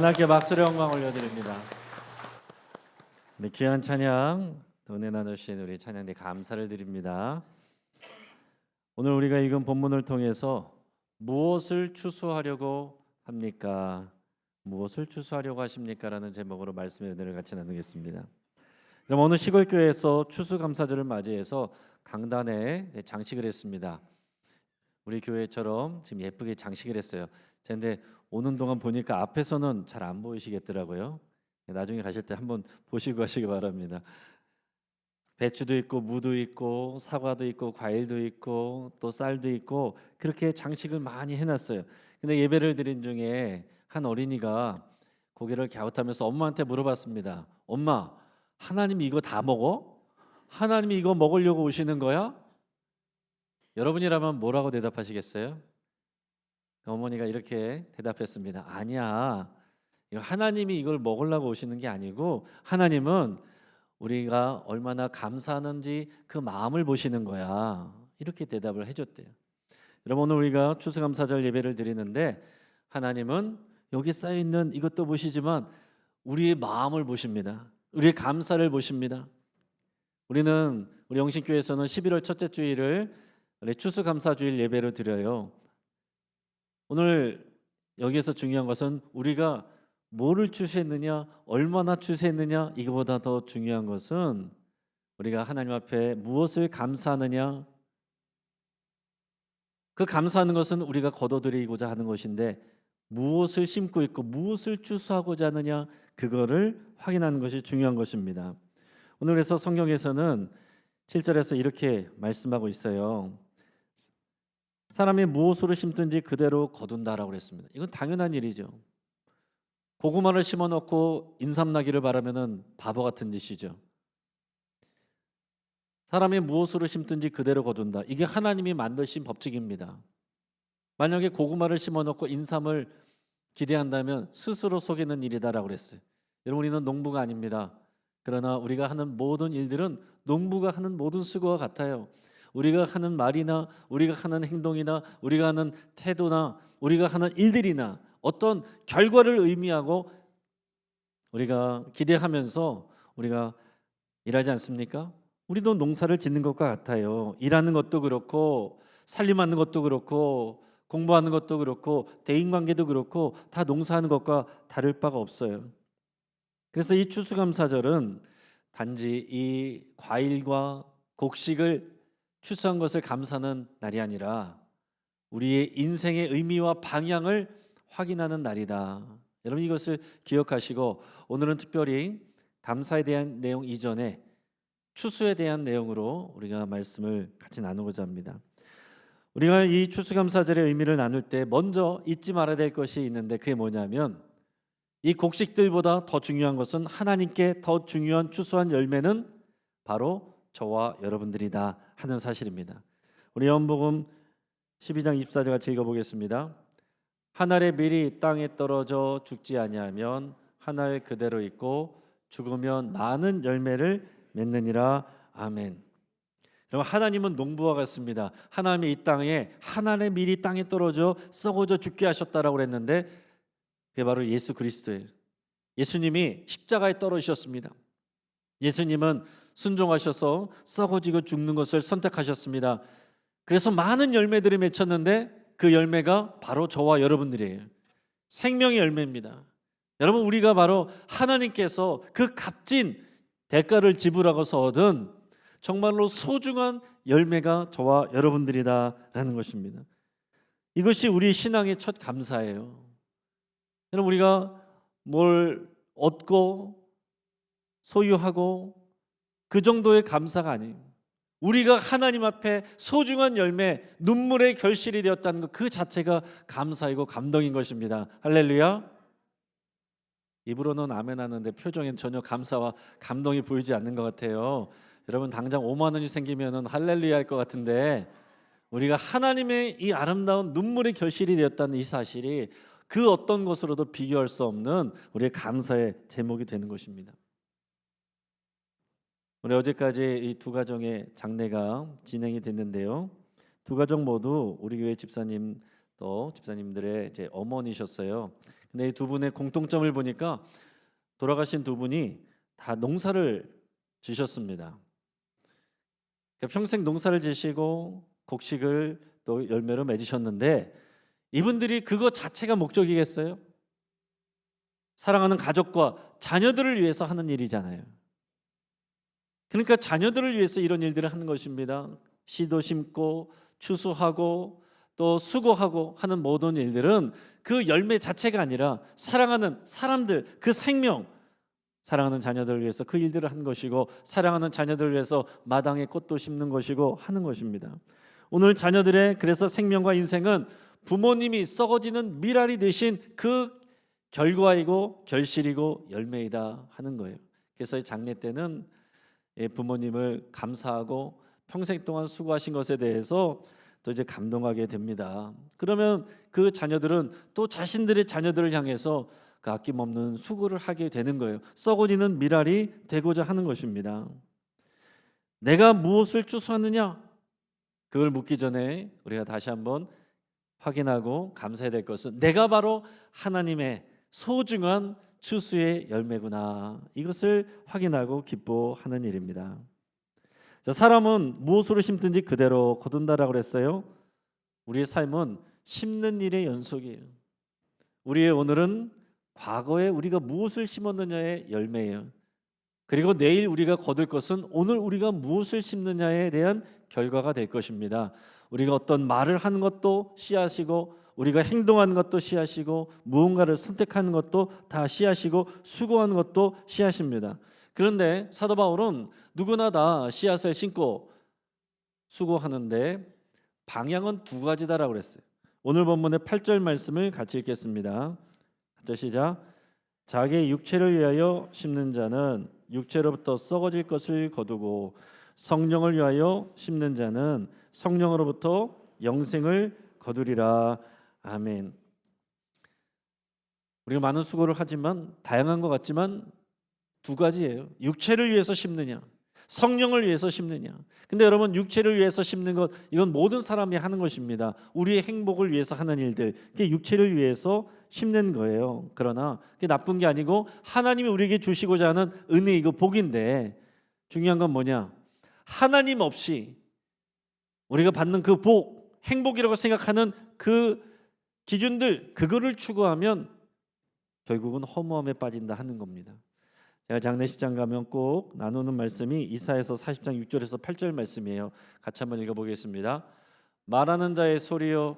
하나님께 박수를 영광 올려드립니다. 네, 귀한 찬양 은혜 나누신 우리 찬양대 감사를 드립니다. 오늘 우리가 읽은 본문을 통해서 무엇을 추수하려고 합니까? 무엇을 추수하려고 하십니까? 라는 제목으로 말씀의 은혜를 같이 나누겠습니다. 그럼 어느 시골 교회에서 추수감사절을 맞이해서 강단에 장식을 했습니다. 우리 교회처럼 지금 예쁘게 장식을 했어요. 그런데 오는 동안 보니까 앞에서는 잘 안 보이시겠더라고요. 나중에 가실 때 한번 보시고 가시기 바랍니다. 배추도 있고 무도 있고 사과도 있고 과일도 있고 또 쌀도 있고 그렇게 장식을 많이 해놨어요. 근데 예배를 드린 중에 한 어린이가 고개를 갸웃하면서 엄마한테 물어봤습니다. 엄마, 하나님이 이거 다 먹어? 하나님이 이거 먹으려고 오시는 거야? 여러분이라면 뭐라고 대답하시겠어요? 어머니가 이렇게 대답했습니다. 아니야. 하나님이 이걸 먹으려고 오시는 게 아니고 하나님은 우리가 얼마나 감사하는지 그 마음을 보시는 거야. 이렇게 대답을 해줬대요. 여러분 오늘 우리가 추수감사절 예배를 드리는데 하나님은 여기 쌓여있는 이것도 보시지만 우리의 마음을 보십니다. 우리의 감사를 보십니다. 우리 영신교회에서는 11월 첫째 주일을 추수감사주일 예배를 드려요. 오늘 여기에서 중요한 것은 우리가 뭐를 추수했느냐, 얼마나 추수했느냐, 이거보다 더 중요한 것은 우리가 하나님 앞에 무엇을 감사하느냐. 그 감사하는 것은 우리가 거둬들이고자 하는 것인데 무엇을 심고 있고 무엇을 추수하고자 하느냐, 그거를 확인하는 것이 중요한 것입니다. 오늘 그래서 성경에서는 7절에서 이렇게 말씀하고 있어요. 사람이 무엇으로 심든지 그대로 거둔다라고 그랬습니다. 이건 당연한 일이죠. 고구마를 심어놓고 인삼나기를 바라면은 바보 같은 짓이죠. 사람이 무엇으로 심든지 그대로 거둔다. 이게 하나님이 만드신 법칙입니다. 만약에 고구마를 심어놓고 인삼을 기대한다면 스스로 속이는 일이다라고 그랬어요. 여러분 우리는 농부가 아닙니다. 그러나 우리가 하는 모든 일들은 농부가 하는 모든 수고와 같아요. 우리가 하는 말이나 우리가 하는 행동이나 우리가 하는 태도나 우리가 하는 일들이나 어떤 결과를 의미하고 우리가 기대하면서 우리가 일하지 않습니까? 우리도 농사를 짓는 것과 같아요. 일하는 것도 그렇고 살림하는 것도 그렇고 공부하는 것도 그렇고 대인관계도 그렇고 다 농사하는 것과 다를 바가 없어요. 그래서 이 추수감사절은 단지 이 과일과 곡식을 추수한 것을 감사하는 날이 아니라 우리의 인생의 의미와 방향을 확인하는 날이다. 여러분 이것을 기억하시고 오늘은 특별히 감사에 대한 내용 이전에 추수에 대한 내용으로 우리가 말씀을 같이 나누고자 합니다. 우리가 이 추수감사절의 의미를 나눌 때 먼저 잊지 말아야 될 것이 있는데 그게 뭐냐면 이 곡식들보다 더 중요한 것은 하나님께 더 중요한 추수한 열매는 바로 저와 여러분들이다 하는 사실입니다. 우리 요한복음 12장 24절 같이 읽어보겠습니다. 한 알의 밀이 땅에 떨어져 죽지 아니하면 한 알 그대로 있고 죽으면 많은 열매를 맺느니라. 아멘. 여러분 하나님은 농부와 같습니다. 하나님이 이 땅에 한 알의 밀이 땅에 떨어져 썩어져 죽게 하셨다라고 그랬는데 그게 바로 예수 그리스도예요. 예수님이 십자가에 떨어지셨습니다. 예수님은 순종하셔서 썩어지고 죽는 것을 선택하셨습니다. 그래서 많은 열매들이 맺혔는데 그 열매가 바로 저와 여러분들이에요. 생명의 열매입니다. 여러분 우리가 바로 하나님께서 그 값진 대가를 지불하고서 얻은 정말로 소중한 열매가 저와 여러분들이다라는 것입니다. 이것이 우리 신앙의 첫 감사예요. 여러분 우리가 뭘 얻고 소유하고 그 정도의 감사가 아니에요. 우리가 하나님 앞에 소중한 열매, 눈물의 결실이 되었다는 것 그 자체가 감사이고 감동인 것입니다. 할렐루야. 입으로는 아멘 하는데 표정엔 전혀 감사와 감동이 보이지 않는 것 같아요. 여러분 당장 5만 원이 생기면 할렐루야 할 것 같은데 우리가 하나님의 이 아름다운 눈물의 결실이 되었다는 이 사실이 그 어떤 것으로도 비교할 수 없는 우리의 감사의 제목이 되는 것입니다. 우리 어제까지 이 두 가정의 장례가 진행이 됐는데요. 두 가정 모두 우리 교회 집사님 또 집사님들의 이제 어머니셨어요. 근데 이 두 분의 공통점을 보니까 돌아가신 두 분이 다 농사를 지셨습니다. 그러니까 평생 농사를 지시고 곡식을 또 열매로 맺으셨는데 이분들이 그거 자체가 목적이겠어요? 사랑하는 가족과 자녀들을 위해서 하는 일이잖아요. 그러니까 자녀들을 위해서 이런 일들을 하는 것입니다. 씨도 심고 추수하고 또 수고하고 하는 모든 일들은 그 열매 자체가 아니라 사랑하는 사람들, 그 생명, 사랑하는 자녀들을 위해서 그 일들을 한 것이고 사랑하는 자녀들을 위해서 마당에 꽃도 심는 것이고 하는 것입니다. 오늘 자녀들의 그래서 생명과 인생은 부모님이 썩어지는 미랄이 되신 그 결과이고 결실이고 열매이다 하는 거예요. 그래서 이 장례 때는 부모님을 감사하고 평생 동안 수고하신 것에 대해서 또 이제 감동하게 됩니다. 그러면 그 자녀들은 또 자신들의 자녀들을 향해서 그 아낌없는 수고를 하게 되는 거예요. 썩어지는 미랄이 되고자 하는 것입니다. 내가 무엇을 추수하느냐? 그걸 묻기 전에 우리가 다시 한번 확인하고 감사해야 될 것은 내가 바로 하나님의 소중한 추수의 열매구나. 이것을 확인하고 기뻐하는 일입니다. 사람은 무엇으로 심든지 그대로 거둔다라고 그랬어요. 우리의 삶은 심는 일의 연속이에요. 우리의 오늘은 과거에 우리가 무엇을 심었느냐의 열매예요. 그리고 내일 우리가 거둘 것은 오늘 우리가 무엇을 심느냐에 대한 결과가 될 것입니다. 우리가 어떤 말을 하는 것도 씨앗이고 우리가 행동하는 것도 씨앗이고 무언가를 선택하는 것도 다 씨앗이고 수고하는 것도 씨앗입니다. 그런데 사도 바울은 누구나 다 씨앗을 심고 수고하는데 방향은 두 가지다라고 그랬어요. 오늘 본문의 8절 말씀을 같이 읽겠습니다. 시작. 자기의 육체를 위하여 심는 자는 육체로부터 썩어질 것을 거두고 성령을 위하여 심는 자는 성령으로부터 영생을 거두리라. 아멘. 우리가 많은 수고를 하지만 다양한 것 같지만 두 가지예요. 육체를 위해서 심느냐, 성령을 위해서 심느냐. 근데 여러분 육체를 위해서 심는 것 이건 모든 사람이 하는 것입니다. 우리의 행복을 위해서 하는 일들, 그게 육체를 위해서 심는 거예요. 그러나 그게 나쁜 게 아니고 하나님이 우리에게 주시고자 하는 은혜이고 복인데 중요한 건 뭐냐? 하나님 없이 우리가 받는 그 복, 행복이라고 생각하는 그 기준들 그거를 추구하면 결국은 허무함에 빠진다 하는 겁니다. 제가 장례식장 가면 꼭 나누는 말씀이 이사야서 40장 6절에서 8절 말씀이에요. 같이 한번 읽어보겠습니다. 말하는 자의 소리여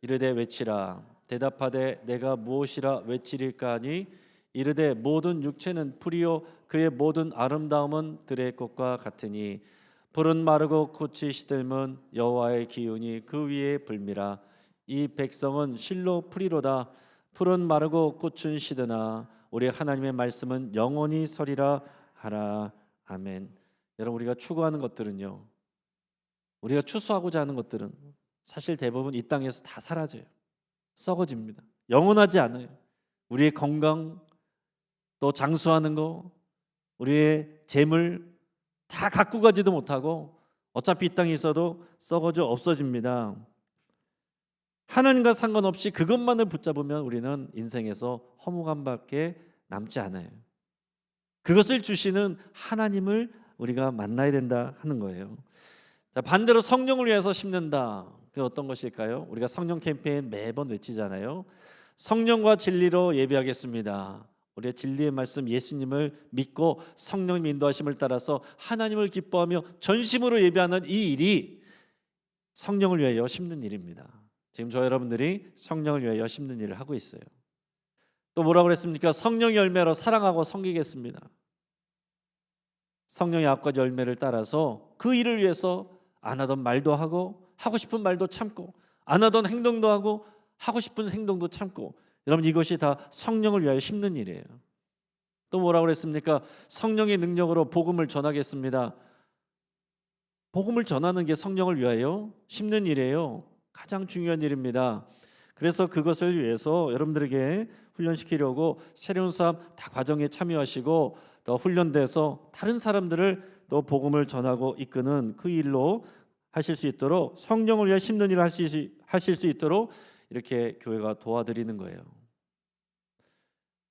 이르되 외치라. 대답하되 내가 무엇이라 외치릴까 하니 이르되 모든 육체는 풀이요 그의 모든 아름다움은 들의 꽃과 같으니 풀은 마르고 꽃이 시들면 여호와의 기운이 그 위에 불미라. 이 백성은 실로 풀이로다. 풀은 마르고 꽃은 시드나 우리 하나님의 말씀은 영원히 서리라 하라. 아멘. 여러분 우리가 추구하는 것들은요, 우리가 추수하고자 하는 것들은 사실 대부분 이 땅에서 다 사라져요. 썩어집니다. 영원하지 않아요. 우리의 건강, 또 장수하는 거, 우리의 재물 다 갖고 가지도 못하고 어차피 이 땅에 있어도 썩어져 없어집니다. 하나님과 상관없이 그것만을 붙잡으면 우리는 인생에서 허무감밖에 남지 않아요. 그것을 주시는 하나님을 우리가 만나야 된다 하는 거예요. 자, 반대로 성령을 위해서 심는다. 그게 어떤 것일까요? 우리가 성령 캠페인 매번 외치잖아요. 성령과 진리로 예배하겠습니다. 우리의 진리의 말씀 예수님을 믿고 성령님 인도하심을 따라서 하나님을 기뻐하며 전심으로 예배하는 이 일이 성령을 위하여 심는 일입니다. 지금 저 여러분들이 성령을 위하여 심는 일을 하고 있어요. 또 뭐라고 그랬습니까? 성령의 열매로 사랑하고 섬기겠습니다. 성령의 아홉 열매를 따라서 그 일을 위해서 안 하던 말도 하고 하고 싶은 말도 참고 안 하던 행동도 하고 하고 싶은 행동도 참고 여러분 이것이 다 성령을 위하여 심는 일이에요. 또 뭐라고 그랬습니까? 성령의 능력으로 복음을 전하겠습니다. 복음을 전하는 게 성령을 위하여 심는 일이에요. 가장 중요한 일입니다. 그래서 그것을 위해서 여러분들에게 훈련시키려고 새로운 사람 다 과정에 참여하시고 더 훈련돼서 다른 사람들을 또 복음을 전하고 이끄는 그 일로 하실 수 있도록 성령을 위해 심는 일을 하실 수 있도록 이렇게 교회가 도와드리는 거예요.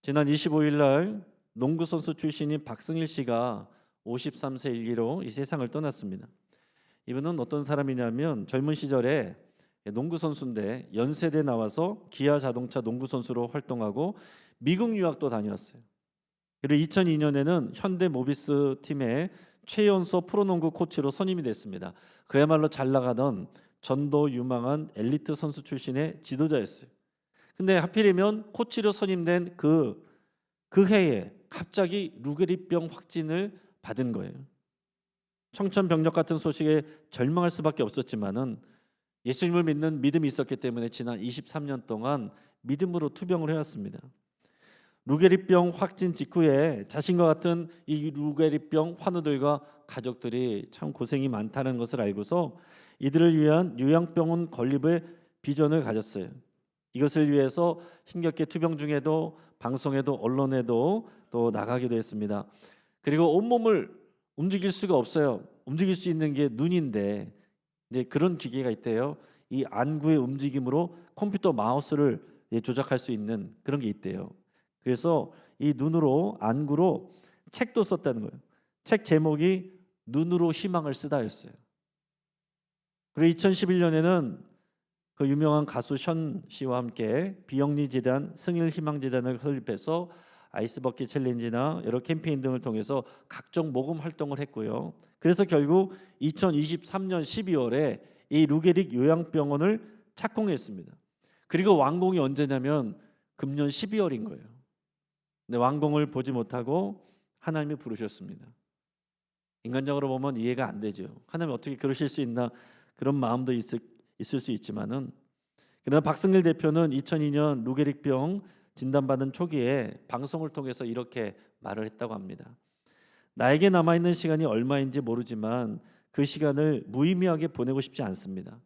지난 25일 날 농구 선수 출신인 박승일 씨가 53세 일기로 이 세상을 떠났습니다. 이분은 어떤 사람이냐면 젊은 시절에 농구 선수인데 연세대 나와서 기아 자동차 농구 선수로 활동하고 미국 유학도 다녀왔어요. 그리고 2002년에는 현대 모비스 팀의 최연소 프로농구 코치로 선임이 됐습니다. 그야말로 잘 나가던 전도 유망한 엘리트 선수 출신의 지도자였어요. 근데 하필이면 코치로 선임된 그 해에 갑자기 루게리병 확진을 받은 거예요. 청천벽력 같은 소식에 절망할 수밖에 없었지만은 예수님을 믿는 믿음이 있었기 때문에 지난 23년 동안 믿음으로 투병을 해왔습니다. 루게리병 확진 직후에 자신과 같은 이 루게리병 환우들과 가족들이 참 고생이 많다는 것을 알고서 이들을 위한 요양병원 건립의 비전을 가졌어요. 이것을 위해서 힘겹게 투병 중에도 방송에도 언론에도 또 나가기도 했습니다. 그리고 온몸을 움직일 수가 없어요. 움직일 수 있는 게 눈인데 이제 그런 기계가 있대요. 이 안구의 움직임으로 컴퓨터 마우스를 조작할 수 있는 그런 게 있대요. 그래서 이 눈으로 안구로 책도 썼다는 거예요. 책 제목이 눈으로 희망을 쓰다였어요. 그리고 2011년에는 그 유명한 가수 션 씨와 함께 비영리 재단, 승일 희망 재단을 설립해서 아이스버킷 챌린지나 여러 캠페인 등을 통해서 각종 모금 활동을 했고요. 그래서 결국 2023년 12월에 이 루게릭 요양병원을 착공했습니다. 그리고 완공이 언제냐면 금년 12월인 거예요. 근데 완공을 보지 못하고 하나님이 부르셨습니다. 인간적으로 보면 이해가 안 되죠. 하나님 어떻게 그러실 수 있나 그런 마음도 있을 수 있지만은 그러나 박승일 대표는 2002년 루게릭병 진단받은 초기에 방송을 통해서 이렇게 말을 했다고 합니다. 나에게 남아있는 시간이 얼마인지 모르지만 그 시간을 무의미하게 보내고 싶지 않습니다.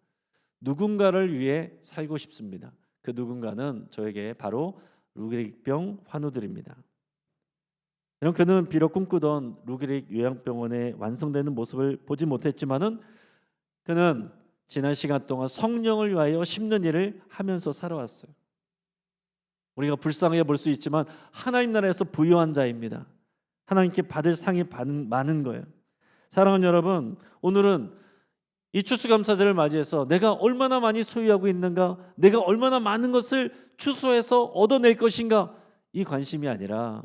누군가를 위해 살고 싶습니다. 그 누군가는 저에게 바로 루게릭병 환우들입니다. 여러분, 그는 비록 꿈꾸던 루게릭 요양병원의 완성되는 모습을 보지 못했지만은 그는 지난 시간 동안 성령을 위하여 심는 일을 하면서 살아왔어요. 우리가 불쌍해 볼 수 있지만 하나님 나라에서 부유한 자입니다. 하나님께 받을 상이 많은 거예요. 사랑하는 여러분, 오늘은 이 추수감사절을 맞이해서 내가 얼마나 많이 소유하고 있는가, 내가 얼마나 많은 것을 추수해서 얻어낼 것인가, 이 관심이 아니라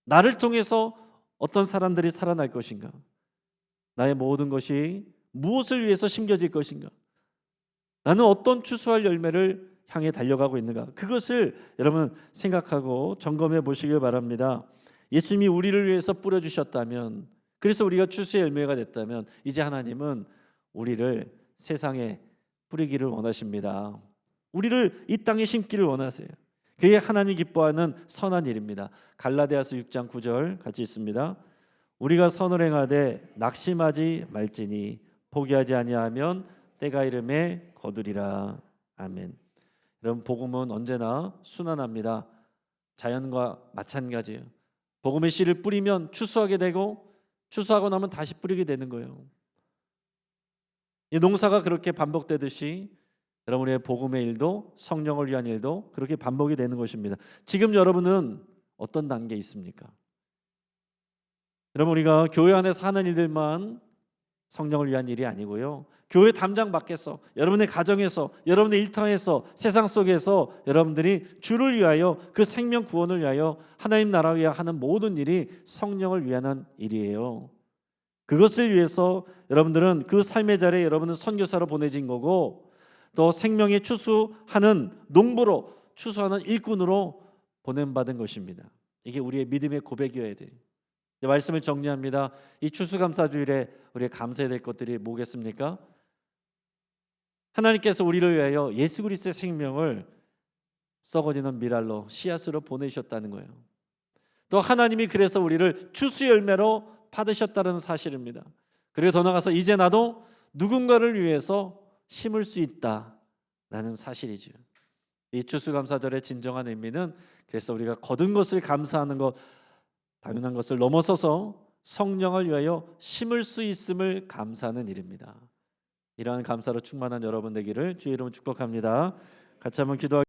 나를 통해서 어떤 사람들이 살아날 것인가, 나의 모든 것이 무엇을 위해서 심겨질 것인가, 나는 어떤 추수할 열매를 향해 달려가고 있는가, 그것을 여러분 생각하고 점검해 보시길 바랍니다. 예수님이 우리를 위해서 뿌려주셨다면, 그래서 우리가 추수의 열매가 됐다면 이제 하나님은 우리를 세상에 뿌리기를 원하십니다. 우리를 이 땅에 심기를 원하세요. 그게 하나님 기뻐하는 선한 일입니다. 갈라디아서 6장 9절 같이 있습니다. 우리가 선을 행하되 낙심하지 말지니 포기하지 아니하면 때가 이름에 거두리라. 아멘. 여러분, 복음은 언제나 순환합니다. 자연과 마찬가지예요. 복음의 씨를 뿌리면 추수하게 되고 추수하고 나면 다시 뿌리게 되는 거예요. 이 농사가 그렇게 반복되듯이 여러분의 복음의 일도 성령을 위한 일도 그렇게 반복이 되는 것입니다. 지금 여러분은 어떤 단계에 있습니까? 여러분, 우리가 교회 안에서 하는 일들만 성령을 위한 일이 아니고요, 교회 담장 밖에서, 여러분의 가정에서, 여러분의 일터에서, 세상 속에서 여러분들이 주를 위하여, 그 생명 구원을 위하여, 하나님 나라 위하여 하는 모든 일이 성령을 위한 일이에요. 그것을 위해서 여러분들은 그 삶의 자리에 여러분은 선교사로 보내진 거고, 또 생명의 추수하는 농부로, 추수하는 일꾼으로 보냄받은 것입니다. 이게 우리의 믿음의 고백이어야 돼요. 말씀을 정리합니다. 이 추수감사주일에 우리가 감사해야 될 것들이 뭐겠습니까? 하나님께서 우리를 위하여 예수 그리스도의 생명을 썩어지는 미랄로, 씨앗으로 보내셨다는 거예요. 또 하나님이 그래서 우리를 추수 열매로 받으셨다는 사실입니다. 그리고 더 나아가서 이제 나도 누군가를 위해서 심을 수 있다라는 사실이죠. 이 추수감사절의 진정한 의미는 그래서 우리가 거둔 것을 감사하는 것, 당연한 것을 넘어서서 성령을 위하여 심을 수 있음을 감사하는 일입니다. 이러한 감사로 충만한 여러분 되기를 주의 이름으로 축복합니다. 같이 한번 기도하겠습니다.